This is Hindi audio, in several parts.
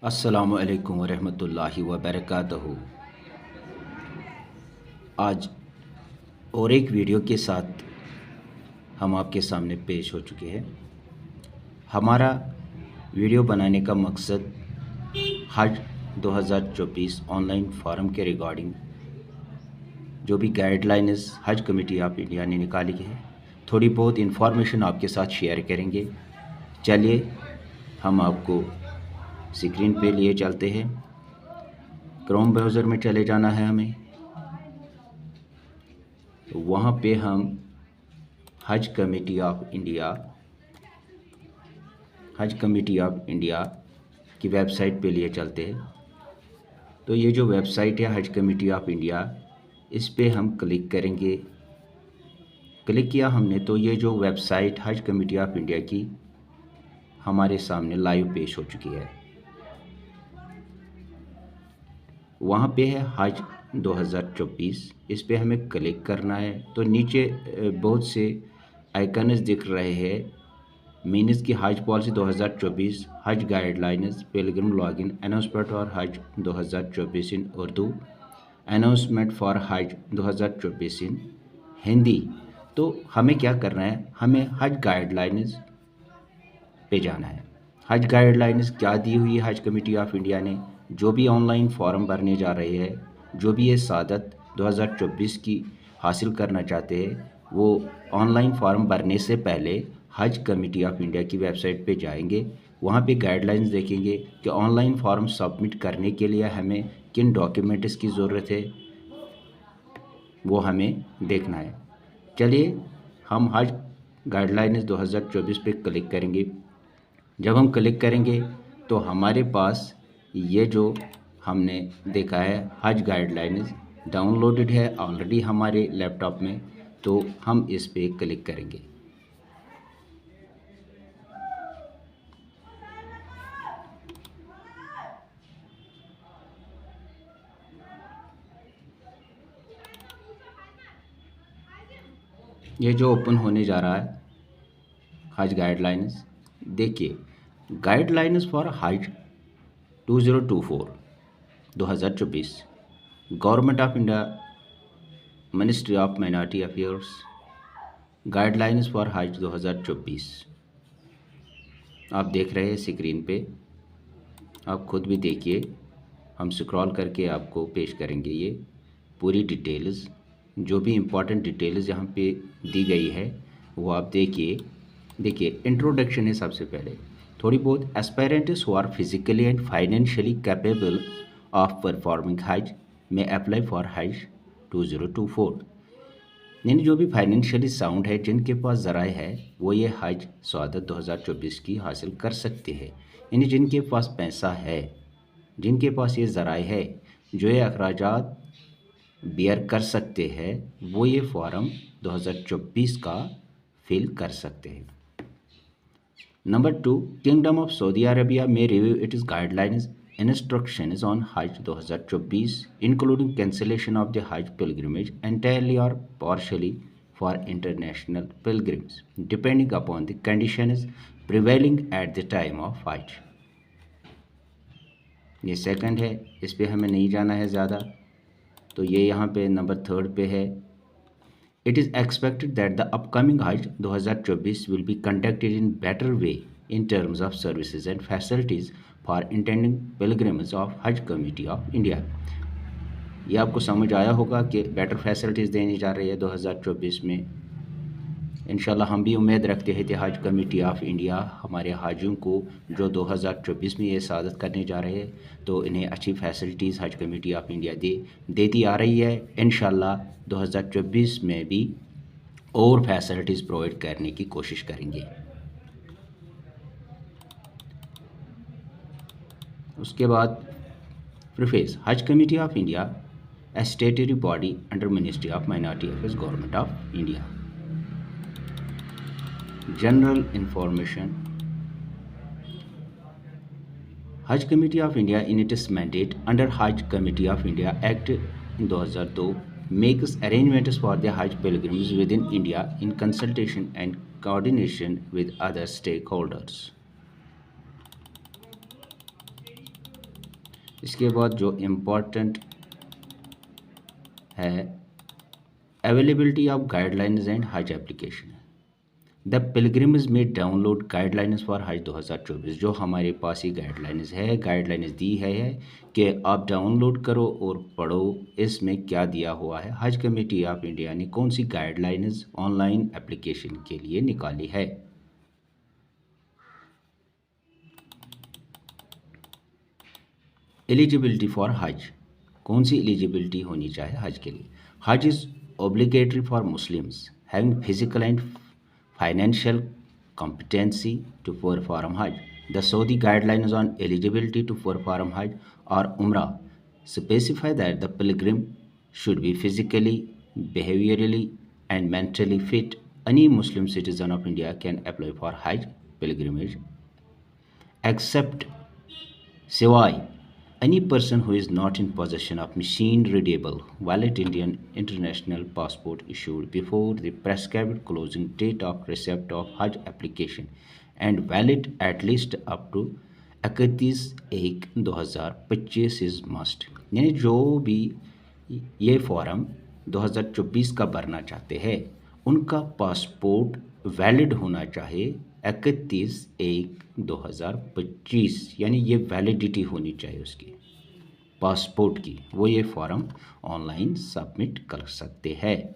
अस्सलामु अलैकुम वरहमतुल्लाहि वबरकातुहू। आज और एक वीडियो के साथ हम आपके सामने पेश हो चुके हैं। हमारा वीडियो बनाने का मकसद हज 2024 ऑनलाइन फॉर्म के रिगार्डिंग जो भी गाइडलाइंस हज कमेटी ऑफ इंडिया ने निकाली है, थोड़ी बहुत इंफॉर्मेशन आपके साथ शेयर करेंगे। चलिए हम आपको स्क्रीन पे लिए चलते हैं। क्रोम ब्राउज़र में चले जाना है हमें, तो वहाँ पे हम हज कमेटी ऑफ इंडिया की वेबसाइट पे लिए चलते हैं। तो ये जो वेबसाइट है हज कमेटी ऑफ इंडिया, इस पे हम क्लिक करेंगे। क्लिक किया हमने तो ये जो वेबसाइट हज कमेटी ऑफ इंडिया की हमारे सामने लाइव पेश हो चुकी है। वहाँ पे है हज 2024, इस पे हमें क्लिक करना है। तो नीचे बहुत से आइकन्स दिख रहे हैं, मीन्स की हज पॉलिसी 2024, हज guidelines, Pilgrim login, announcement for हज 2024 इन उर्दू, अनाउंसमेंट फॉर हज 2024 इन हिंदी। तो हमें क्या करना है, हमें हज गाइडलाइंस पे जाना है। हज गाइडलाइंस क्या दी हुई है हज कमेटी ऑफ इंडिया ने, जो भी ऑनलाइन फॉर्म भरने जा रहे हैं, जो भी ये सादत 2024 की हासिल करना चाहते हैं, वो ऑनलाइन फॉर्म भरने से पहले हज कमेटी ऑफ इंडिया की वेबसाइट पे जाएंगे। वहाँ पे गाइडलाइंस देखेंगे कि ऑनलाइन फॉर्म सबमिट करने के लिए हमें किन डॉक्यूमेंट्स की ज़रूरत है, वो हमें देखना है। चलिए हम हज गाइडलाइंस 2024 पे क्लिक करेंगे। जब हम क्लिक करेंगे तो हमारे पास ये जो हमने देखा है हज गाइडलाइंस डाउनलोडेड है ऑलरेडी हमारे लैपटॉप में, तो हम इस पे क्लिक करेंगे। ये जो ओपन होने जा रहा है हज गाइडलाइंस, देखिए गाइडलाइंस फॉर हज 2024 government of India, ministry of minority affairs, guidelines for हज 2024 आप देख रहे हैं स्क्रीन पे। आप खुद भी देखिए, हम स्क्रॉल करके आपको पेश करेंगे ये पूरी डिटेल्स। जो भी इम्पोर्टेंट डिटेल्स यहाँ पे दी गई है वो आप देखिए इंट्रोडक्शन है सबसे पहले, थोड़ी बहुत aspirants who are physically and financially capable of performing हज में अप्लाई फॉर हज 2024। यानी जो भी फाइनेंशियली साउंड है, जिनके पास ज़राए है, वो ये हज सआदत 2024 की हासिल कर सकते हैं। यानी जिनके पास पैसा है, जिनके पास ये ज़राए है, जो ये अखराजात बियर कर सकते हैं, वो ये फॉर्म 2024 का फिल कर सकते हैं। Number 2, kingdom of Saudi Arabia में review its guidelines instructions on Hajj 2024, including cancellation of the Hajj pilgrimage entirely or partially for international pilgrims, depending upon the conditions prevailing at the time of Hajj। ये सेकंड है, इस पे हमें नहीं जाना है ज़्यादा। तो ये यहाँ पे नंबर 3 पे है। It is expected that the upcoming Hajj 2024 will be conducted in better way in terms of services and facilities for intending pilgrims of Hajj Committee of India। ये आपको समझ आया होगा कि बेटर फैसिलिटीज़ देनी जा रही है 2024 में। इंशाल्लाह हम भी उम्मीद रखते हैं कि हज कमेटी ऑफ इंडिया हमारे हाजियों को जो 2024 में ये सादत करने जा रहे हैं, तो इन्हें अच्छी फैसिलिटीज़ हज कमेटी ऑफ इंडिया देती आ रही है। इंशाल्लाह 2024 में भी और फैसिलिटीज़ प्रोवाइड करने की कोशिश करेंगे। उसके बाद preface, Hajj committee of India a statutory body under ministry of minority affairs, government of India. General information, Hajj committee of India in its mandate under Hajj committee of India act 2002 makes arrangements for the Hajj pilgrims within India in consultation and coordination with other stakeholders। इसके बाद जो इम्पोर्टेंट है, अवेलेबिलिटी ऑफ गाइडलाइंस एंड हज एप्लीकेशन। द पिलग्रिम्स में डाउनलोड गाइडलाइंस फॉर हज 2024। जो हमारे पास ये गाइडलाइंस है, गाइडलाइंस दी है कि आप डाउनलोड करो और पढ़ो। इसमें क्या दिया हुआ है, हज कमेटी ऑफ इंडिया ने कौन सी गाइडलाइंस ऑनलाइन एप्लीकेशन के लिए निकाली है। एलिजिबिलिटी फॉर हज, कौन सी एलिजिबिलिटी होनी चाहिए हज के लिए। हज is obligatory for Muslims having physical and financial competency to perform Hajj. The Saudi guidelines on eligibility to perform Hajj or Umrah specify that the pilgrim should be physically, behaviorally, and mentally fit. Any Muslim citizen of India can apply for Hajj pilgrimage, except सिवाय any person who is not in possession of machine readable valid Indian international passport issued before the prescribed closing date of receipt of Hajj application and valid at least up to 31/1/2025 is must। यानी जो भी ये फॉर्म 2024 का भरना चाहते हैं उनका पासपोर्ट वैलिड होना चाहिए 31/1/2025, यानी ये वैलिडिटी होनी चाहिए उसकी पासपोर्ट की। वो ये फॉर्म ऑनलाइन सबमिट कर सकते हैं।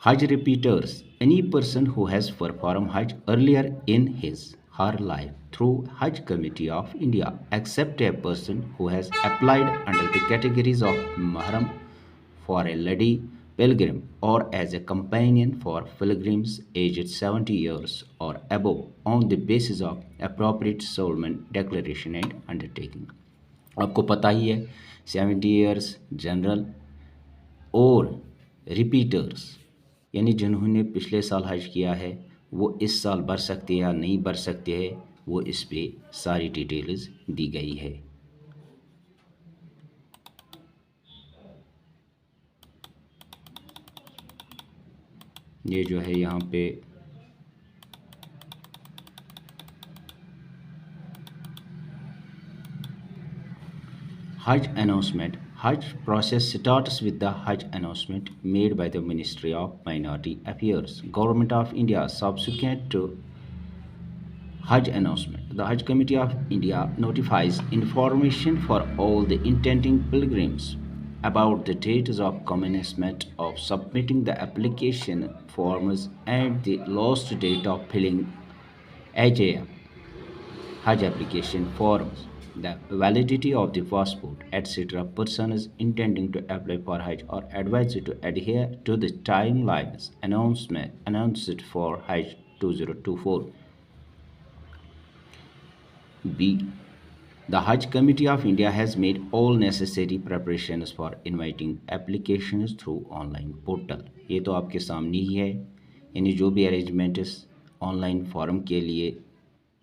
Hajj repeaters, any person who has perform Hajj earlier in his her life through Hajj committee of India except a person who has applied under the categories of महरम for a lady pilgrim or as a companion for pilgrims aged 70 years or above on the basis of appropriate solemn declaration and undertaking। आपको पता ही है 70 ईयर्स जनरल और रिपीटर्स, यानी जिन्होंने पिछले साल हज किया है वो इस साल भर सकते हैं या नहीं भर सकते हैं, वो इस पे सारी डिटेल्स दी गई है। ये जो है यहाँ पे हज अनाउंसमेंट। हज process starts with the Hajj announcement made by the Ministry of Minority Affairs, Government of India. Subsequent to Hajj announcement, the Hajj Committee of India notifies information for all the intending pilgrims about the dates of commencement of submitting the application forms and the last date of filling HAF Hajj application forms, the validity of the passport, etc. Persons intending to apply for Hajj are advised to adhere to the timelines announced for Hajj 2024. B. The Hajj Committee of India has made all necessary preparations for inviting applications through online portal। ये तो आपके सामने ही है, यानी जो भी अरेंजमेंट्स ऑनलाइन फॉर्म के लिए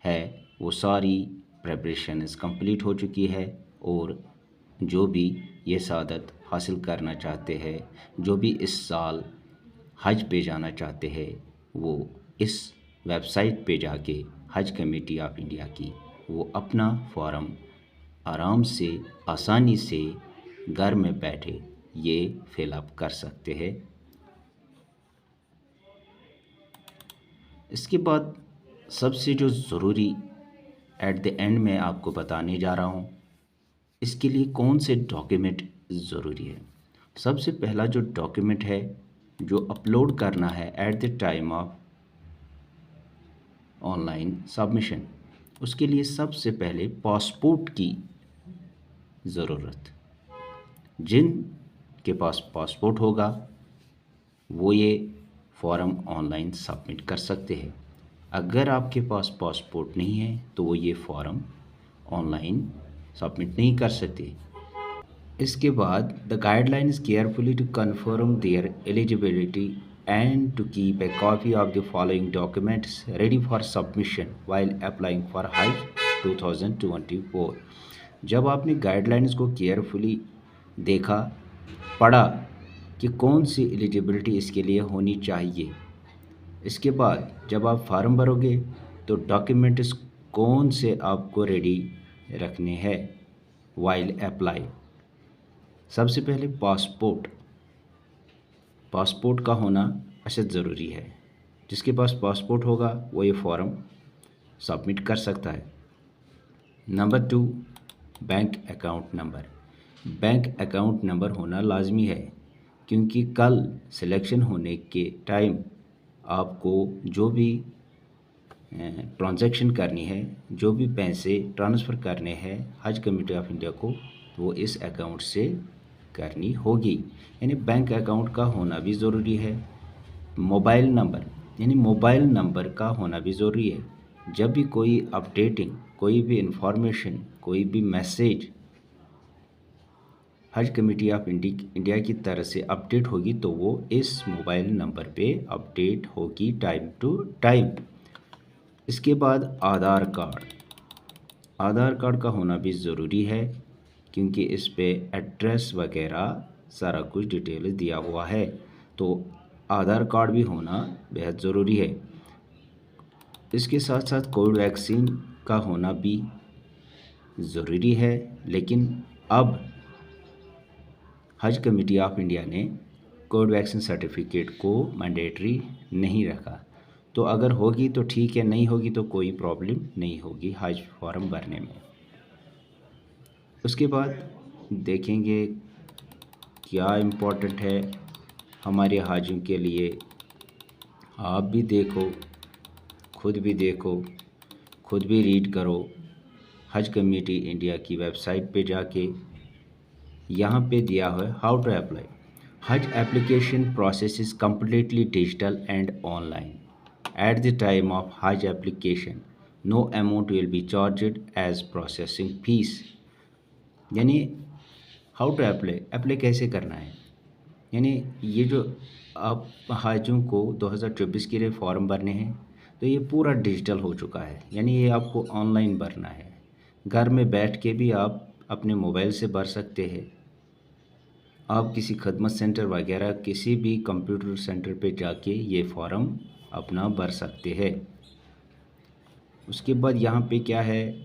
है वो सारी प्रेपरेशंस कंप्लीट हो चुकी है। और जो भी ये सादत हासिल करना चाहते हैं, जो भी इस साल हज पे जाना चाहते हैं, वो इस वेबसाइट पे जाके हज कमेटी ऑफ इंडिया की वो अपना फॉर्म आराम से आसानी से घर में बैठे ये फिलअप कर सकते हैं। इसके बाद सबसे जो ज़रूरी एट द एंड में आपको बताने जा रहा हूँ, इसके लिए कौन से डॉक्यूमेंट ज़रूरी है। सबसे पहला जो डॉक्यूमेंट है जो अपलोड करना है at the time of online submission, उसके लिए सबसे पहले पासपोर्ट की ज़रूरत। जिन के पास पासपोर्ट होगा वो ये फॉर्म ऑनलाइन सबमिट कर सकते हैं। अगर आपके पास पासपोर्ट नहीं है तो वो ये फॉर्म ऑनलाइन सबमिट नहीं कर सकते। इसके बाद the guideline is carefully to confirm their eligibility and to keep a copy of the following documents ready for submission while applying for Hajj 2024। जब आपने गाइडलाइंस को केयरफुली देखा, पढ़ा कि कौन सी एलिजिबिलिटी इसके लिए होनी चाहिए, इसके बाद जब आप फार्म भरोगे तो डॉक्यूमेंट्स कौन से आपको रेडी रखने हैं। While apply. सबसे पहले पासपोर्ट का होना अशद ज़रूरी है। जिसके पास पासपोर्ट होगा वो ये फॉर्म सबमिट कर सकता है। नंबर 2, बैंक अकाउंट नंबर होना लाजमी है, क्योंकि कल सिलेक्शन होने के टाइम आपको जो भी ट्रांजैक्शन करनी है, जो भी पैसे ट्रांसफ़र करने हैं हज कमेटी ऑफ इंडिया को, वो इस अकाउंट से करनी होगी। यानी बैंक अकाउंट का होना भी ज़रूरी है। मोबाइल नंबर का होना भी ज़रूरी है। जब भी कोई अपडेटिंग, कोई भी इंफॉर्मेशन, कोई भी मैसेज हज कमेटी ऑफ इंडिया की तरफ से अपडेट होगी तो वो इस मोबाइल नंबर पे अपडेट होगी टाइम टू टाइम। इसके बाद आधार कार्ड का होना भी ज़रूरी है, क्योंकि इस पे एड्रेस वगैरह सारा कुछ डिटेल दिया हुआ है, तो आधार कार्ड भी होना बेहद ज़रूरी है। इसके साथ साथ कोविड वैक्सीन का होना भी ज़रूरी है, लेकिन अब हज कमेटी ऑफ इंडिया ने कोविड वैक्सीन सर्टिफिकेट को मैंडेटरी नहीं रखा। तो अगर होगी तो ठीक है, नहीं होगी तो कोई प्रॉब्लम नहीं होगी हज फॉर्म भरने में। उसके बाद देखेंगे क्या इम्पोर्टेंट है हमारे हाजियों के लिए। आप भी देखो, खुद भी रीड करो हज कमेटी इंडिया की वेबसाइट पे जाके। यहाँ पे दिया हुआ है हाउ टू अप्लाई। हज application process is completely digital and online. At the time of Hajj application, no amount will be charged as processing fees। यानी हाउ टू अप्लाई कैसे करना है। यानी ये जो आप हाजियों को 2024 के लिए फॉर्म भरने हैं, तो ये पूरा डिजिटल हो चुका है। यानी ये आपको ऑनलाइन भरना है। घर में बैठ के भी आप अपने मोबाइल से भर सकते हैं। आप किसी खदमत सेंटर वगैरह किसी भी कंप्यूटर सेंटर पे जाके ये फॉर्म अपना भर सकते हैं। उसके बाद यहाँ पे क्या है,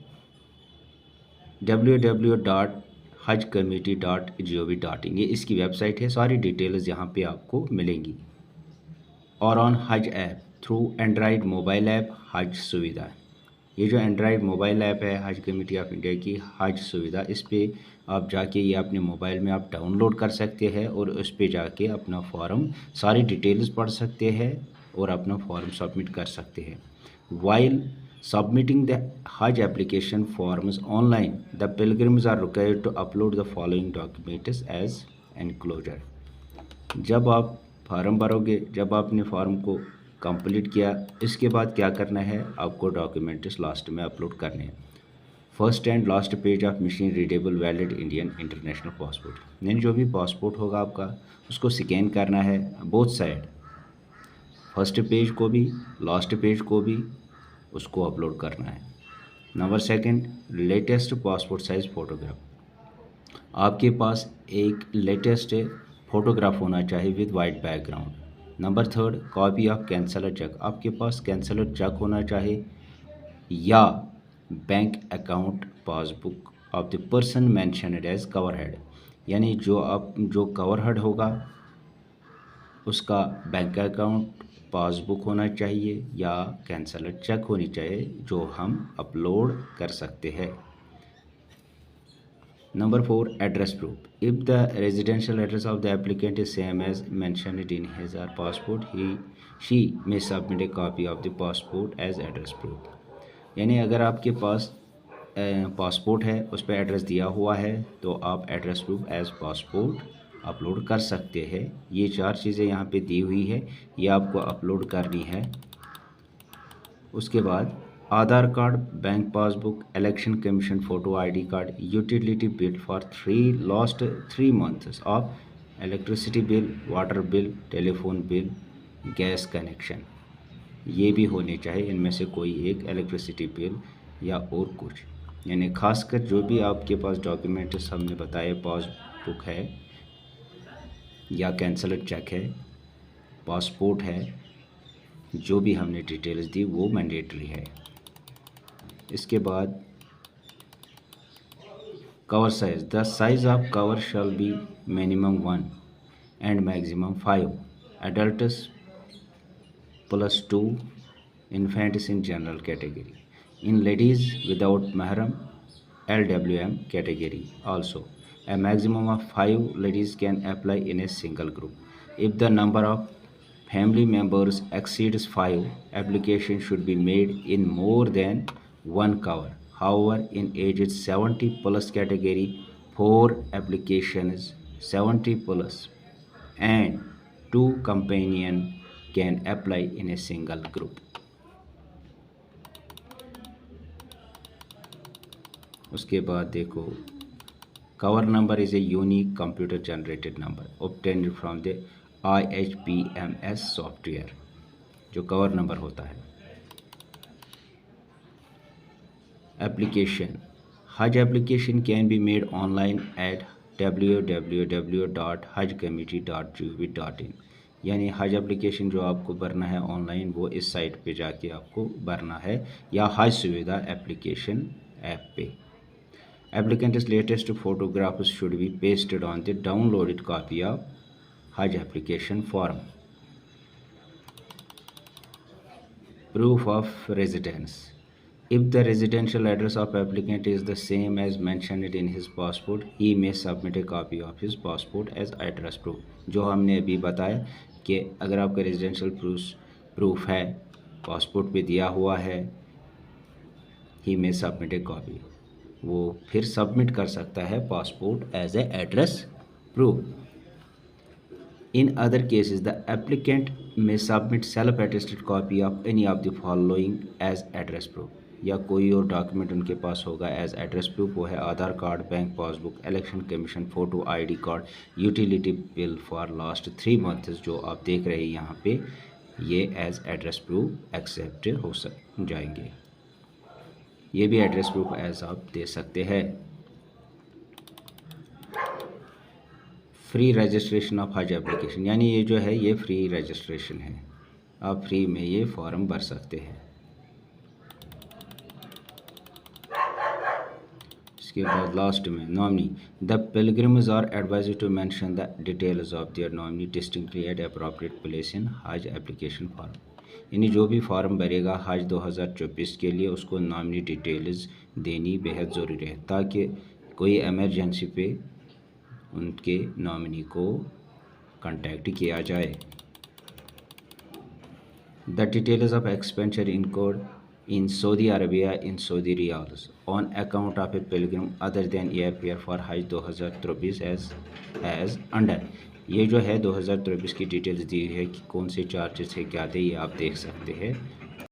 www.hajcommittee.gov.in, ये इसकी वेबसाइट है। सारी डिटेल्स यहाँ पे आपको मिलेंगी। और ऑन हज app through Android mobile app हज सुविधा। ये जो एंड्रॉयड मोबाइल ऐप है हज कमेटी ऑफ इंडिया की हज सुविधा, इस पर आप जाके ये अपने मोबाइल में आप डाउनलोड कर सकते हैं और उस पर जाके अपना फॉर्म सारी डिटेल्स पढ़ सकते हैं और अपना फॉर्म सबमिट कर सकते हैं। वाइल सबमिटिंग द हज application forms online, the pilgrims are required to upload the following documents as enclosure. जब आप फॉर्म भरोगे, जब आपने फॉर्म को कंप्लीट किया, इसके बाद क्या करना है, आपको डॉक्यूमेंट्स लास्ट में अपलोड करने हैं। First and last page of machine readable valid Indian international passport. यानी जो भी पासपोर्ट होगा आपका, उसको स्कैन करना है बोथ साइड, फर्स्ट पेज को भी लास्ट पेज को भी उसको अपलोड करना है। Number 2, latest passport size photograph. आपके पास एक लेटेस्ट फ़ोटोग्राफ होना चाहिए with white background. Number 3, copy of cancelled cheque. आपके पास कैंसलर चेक होना चाहिए या bank account passbook of the person mentioned as cover head. यानी जो कवर हेड होगा उसका बैंक अकाउंट पासबुक होना चाहिए या कैंसलर चेक होनी चाहिए, जो हम अपलोड कर सकते हैं। Number 4, address proof. If the residential address of the applicant is same as mentioned in his or passport, she may submit a copy of the passport as address proof। यानी अगर आपके पास पासपोर्ट है, उस पर एड्रेस दिया हुआ है, तो आप address proof as passport upload कर सकते हैं। ये 4 चीज़ें यहाँ पे दी हुई है, ये आपको अपलोड करनी है। उसके बाद Aadhaar card, bank passbook, election commission photo, ID card, utility bill for last 3 months of electricity bill, water bill, telephone bill, gas connection, ये भी होने चाहिए। इनमें से कोई एक इलेक्ट्रिसिटी बिल या और कुछ, यानी खासकर जो भी आपके पास डॉक्यूमेंट्स हमने बताए, पासबुक है या कैंसलर चेक है, पासपोर्ट है, जो भी हमने डिटेल्स दी वो मैंडेटरी है। इसके बाद Cover size. The size of cover shall be minimum 1 and maximum 5. Adults plus 2 infants in general category. In ladies without mahram LWM category also. A maximum of 5 ladies can apply in a single group. If the number of family members exceeds 5, application should be made in more than one cover. However, in ages 70 plus category, 4 applications 70 plus and 2 companion can apply in a single group. उसके बाद देखो, cover number is a unique computer generated number obtained from the IHPMS software. जो cover number होता है. Application. Hajj application can be made online at www.hajcommittee.gov.in. यानी हज एप्लीकेशन जो आपको भरना है ऑनलाइन वो इस साइट पे जाके आपको भरना है या हज सुविधा एप्लीकेशन ऐप पे. Applicant's latest photographs should be pasted on the downloaded copy of Hajj application form. Proof of residence. If the residential address of applicant is the same as mentioned in his passport, he may submit a copy of his passport as address proof. जो हमने अभी बताया कि अगर आपका रेजिडेंशियल प्रूफ है, पासपोर्ट पे दिया हुआ है, he may submit a copy. वो फिर सबमिट कर सकता है passport as a address proof. In other cases the applicant may submit self attested copy of any of the following as address proof. या कोई और डॉक्यूमेंट उनके पास होगा एज एड्रेस प्रूफ. वो है Aadhaar card, bank passbook, election commission photo, ID card, utility bill for last 3 months जो आप देख रहे हैं यहाँ पे, ये एज एड्रेस प्रूफ एक्सेप्ट हो जाएंगे. ये भी एड्रेस प्रूफ एज आप दे सकते हैं. फ्री रजिस्ट्रेशन ऑफ हज एप्लीकेशन. यानी ये जो है ये फ्री रजिस्ट्रेशन है, आप फ्री में ये फॉर्म भर सकते हैं. इसके बाद लास्ट में nominee. The pilgrims are advised to mention the details of their nominee distinctly at appropriate place in हज एप्लीकेशन फॉर्म. यानी जो भी फॉर्म भरेगा हज 2024 के लिए उसको नॉमिनी डिटेल्स देनी बेहद ज़रूरी है ताकि कोई इमरजेंसी पे उनके नॉमिनी को कांटेक्ट किया जाए. The details of expenditure encode in Saudi Arabia in Saudi riyals on account of a pilgrim other than airfare for Hajj 2023 as under. ये जो है 2023 की डिटेल्स दी है कि कौन से चार्जेस है क्या थे, ये आप देख सकते हैं.